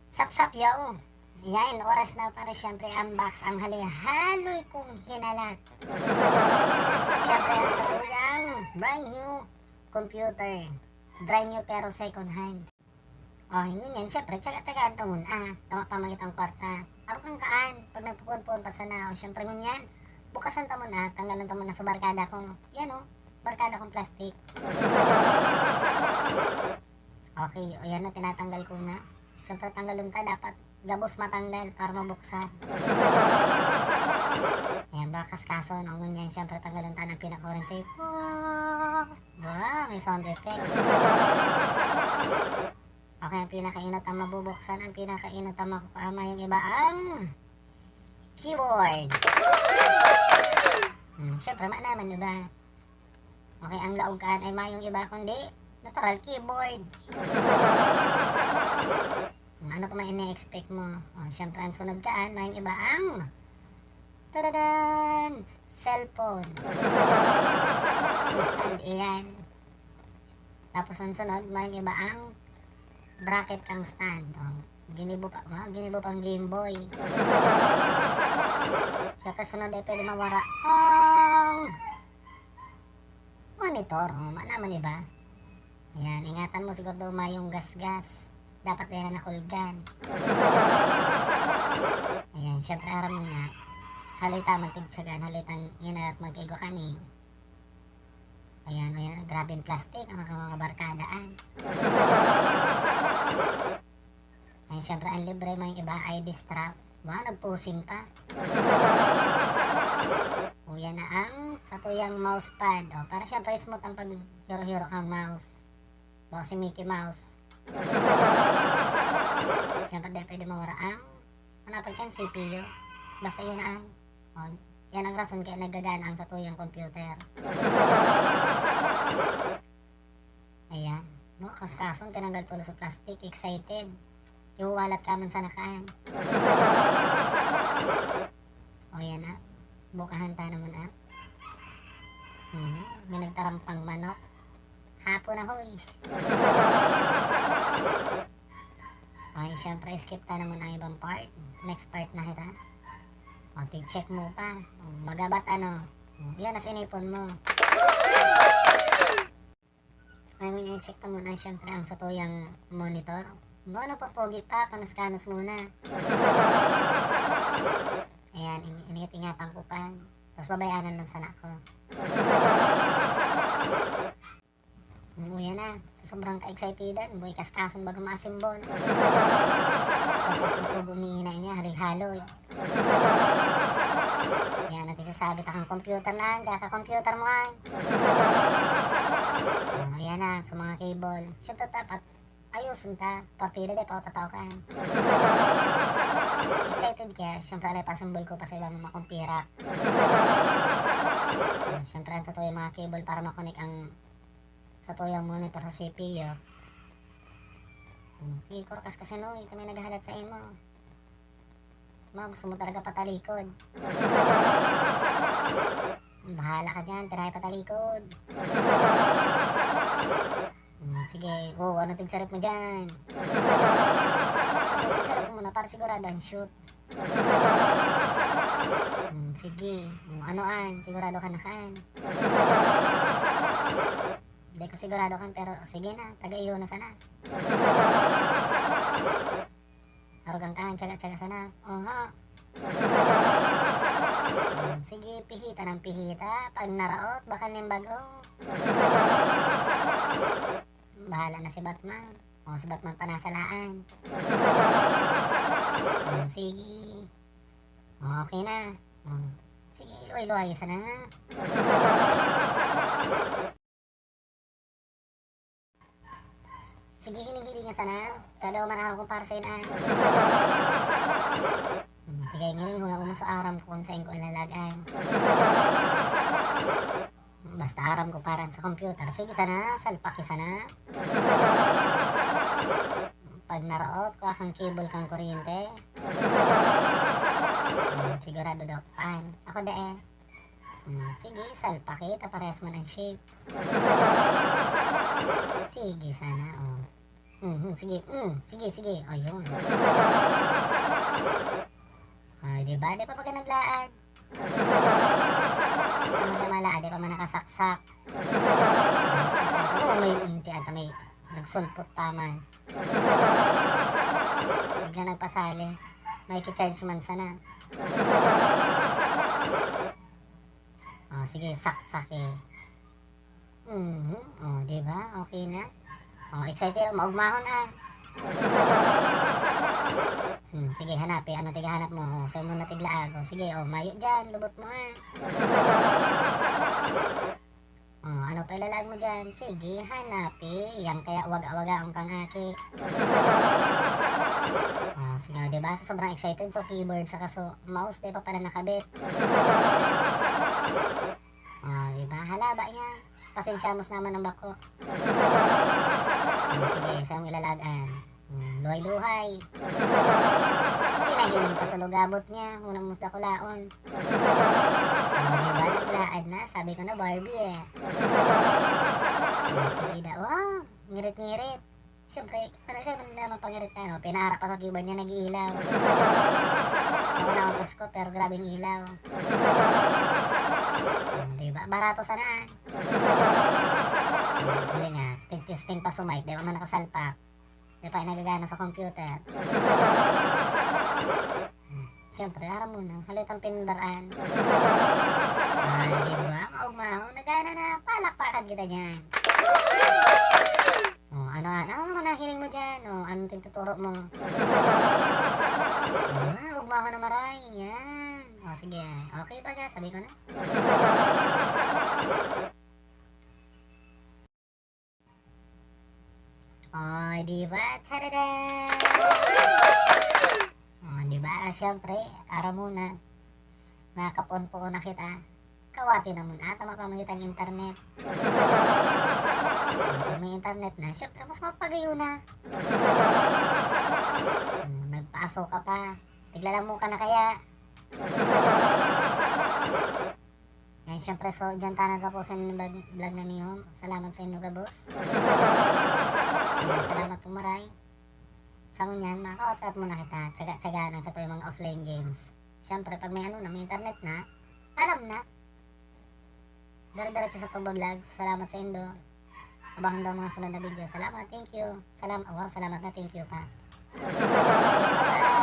Sapsap yaw. Yan, oras na para syempre unbox ang haloy kong hinalat. Syempre ang sa tuyang brand new computer. Brand new pero second hand. Oh, yun yan. Syempre, tsaga-tsagaan ito muna. Tama pamangit ang kwarta. Araw kang kaan. Pag nagpupuan-puan pa sana. O, syempre ngunyan. Bukasan ito muna. Tanggalan ito muna sa barkada ko. Yan o. Barkada kong plastic. Okay. O, yan na. Tinatanggal ko na. Syempre, tanggalun ta. Dapat gabos matanggal para mabuksan. Ayan, bakas kaso. Nung ngunyan, syempre, tanggalun ta ng pinaka-current tape. Wow, may sound effect. Okay, ang pinakainot ang mabubuksan, ang pinakainot ang makukama, yung iba ang keyboard. Siyempre, naman diba? Okay, ang laogan ay yung iba kundi natural keyboard. Ano pa may ina-expect mo? Siyempre, ang sunod kaan, yung iba ang tadadan! Cellphone. So, stand iyan. Tapos ang sunod, yung iba ang bracket kang stand. Ginibo pang Game Boy. Siyempre sunod ay pwede mawara ang monitor. Naman iba. Ayan, ingatan mo siguro daw yung gas-gas. Dapat din na nakulgan. Ayan, siyempre aram nga. Halita magtigtsagan, halitang inalat magkaigo kaning. Ayan, grabe yung plastic, ang mga barkadaan. Ayan, syempre, ang libre mo yung iba, ID strap. Wow, nagpusin pa. O, yan na ang satuyang mousepad. O, para syempre smooth ang pag-hiro-hiro kang mouse. O, si Mickey Mouse. Syempre, dahil pwede mawara ang manapag kan CPU. Basta yun na ang. O, yan ang rason kaya nagagana ang satuyang computer. Ayan. No, kaskason, tinanggal tulo sa plastic. Excited. Iwawalat ka man sa nakaan. O yan na. Bukahan tayo naman ah. May nagtarampang manok. Hapon na hoy. Okay, syempre skip tayo naman ang ibang part. Next part na kita. O, tig-check mo pa. O, magabat ano. O, yan na sinipon mo. Ngayon i-check na muna syempre ang satuyang monitor. Ano pa pogi pa, kanus-kanus muna. Ayan, ingat-ingatan ko pa. Tapos babayanan ng sana ko. Yan na, sa sobrang ka-excitedan, buhay kaskason bago masimbol. Kapag ang subo ni inay niya, halig-haloy. Yan, natin akong computer na, kaka-computer mo an. Yan na, sa mga cable. Siyempre dapat, ayusin ta. Partida de, pautatawkan. Excited kaya, siyempre alay pasimbol ko pa sa ibang mga kumpirak. Siyempre, sa to yung mga cable para makonek ang sa to yung monitor sa CPU. Sige, korkas kasi no, kami naghahalat sa imo. Gusto mo talaga patalikod. Bahala ka dyan, tirahay patalikod. Sige, ano tigsarap mo dyan? Sige, tigsarap mo muna para sigurado ang shoot. Sige, sigurado ka na kan. Hindi ko sigurado kan, pero sige na, taga-iyo na sana. Arugang kan, tsaga-tsaga sana. Sige, pihita ng pihita. Pag naraot, bakal ng bago. Bahala na si Batman. Si Batman panasalaan. Sige. Okay na. Sige, luay-luay sana. Sige, hiling-hiling nga sana. Kadaw man ako kung para sa inan. Tigay ngayon kung ako sa aram ko kung saan ko ilalagaan. Basta aram ko parang sa computer. Sige sana, salpaki sana. Pag naraot ko akang cable kang kuryente. Sigurado daw pan. Ako de eh. Sige, salpaki. Tapares mo ng shape. Sige sana, Sige, sige. Ayun. Diba? Di pa pag naglaan. Ano na mala, di pa man nakasaksak. May unti ata may nagsulpot taman. Bigla nagpasali. May ki-charge man sana. Sige, saksak eh. Diba? Okay na. Excited. Maugmahon ah. Sige, hanapi. Ano tigahanap mo? Sa'yo mo na tiglaag. Sige, mayo dyan. Lubot mo ah. Ano pa ilalag mo dyan? Sige, hanapi. Yang kaya waga-waga ang kang aki. Sige, diba? So, sobrang excited. So, keyboard sa kaso mouse, di pa pala nakabit. Diba? Halaba niya. Pasensyamos naman ang bako. Sige, saan mo ilalagaan? Luhay-luhay. Pinahiling pa sa lugabot niya. Unang musda ko laon. Diba? Naglaad na. Sabi ko na Barbie eh. Sige da. Wow, ngirit-ngirit. Siyempre, ano siya naman pangirit ka, no? Pinaharap pa sa keyboard niya, nag-iilaw. Ako na ang ko, pero grabing ilaw. Diba? Barato sanaan. Huli nga, testing pa sumike, di ba man nakasalpak. Di pa nagagana sa computer. Siyempre, harap muna, halit ang pindaraan. Diba? Maugmaho, nagana na, palakpakan kita dyan. Ano nahiling mo dyan? Anong tigtuturo mo? Ugma ko na maray. Yan. Sige. Okay ba ka? Sabi ko na. Diba? Tada! Diba? Siyempre, araw muna. Nakapon-poon na kita. Kawati na muna. Tama pa magitang internet. Kung may internet na, syempre mas mapagayo na. Nagpaso ka pa. Tiglalang mo ka na kaya. Yan, syempre, so, dyan tanan sa po sa vlog na niyo. Salamat sa inyo, gabos. Yan, salamat po maray. Sa ngunyan, makaot-out mo na kita. Tsaga-tsaga lang sa to yung mga offline games. Syempre, pag may may internet na, alam na. Dari-diretso sa pagbablog. Salamat sa inyo. Abangan daw mga sunod na video. Salamat, thank you. Salamat na, thank you pa. Bye-bye.